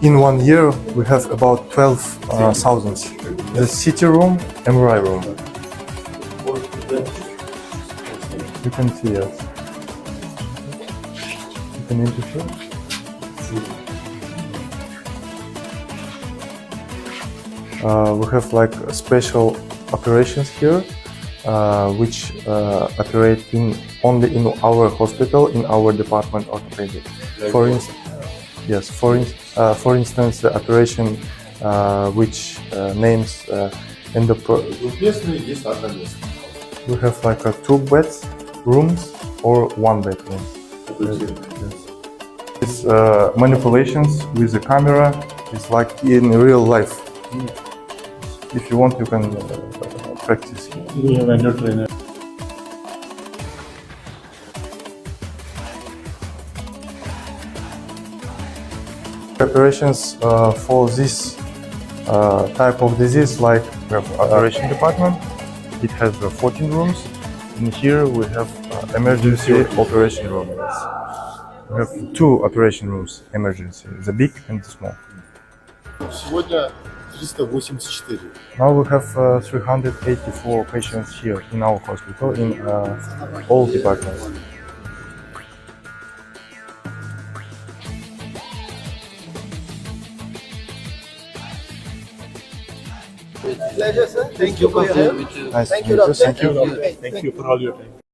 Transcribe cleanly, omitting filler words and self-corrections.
in 1 year we have about 12,000. The city room, MRI room. You can see us. You can interfere. We have like special operations here, which operate only in our hospital, in our department orthopedic. For instance, the operation which names we have like 2 beds rooms or 1 bedroom. It's manipulations with the camera. It's like in real life. If you want, you can practice here. We have vendor trainer. Preparations for this type of disease, like we have operation department. It has 14 rooms. And here we have emergency operation room. We have 2 operation rooms, emergency, the big and the small. Сегодня 384. Now we have 384 patients here in our hospital, in all departments. Pleasure, sir. Thank you for your help. Nice Thank to you, meet you. doctor. Thank you. Thank you for all your time.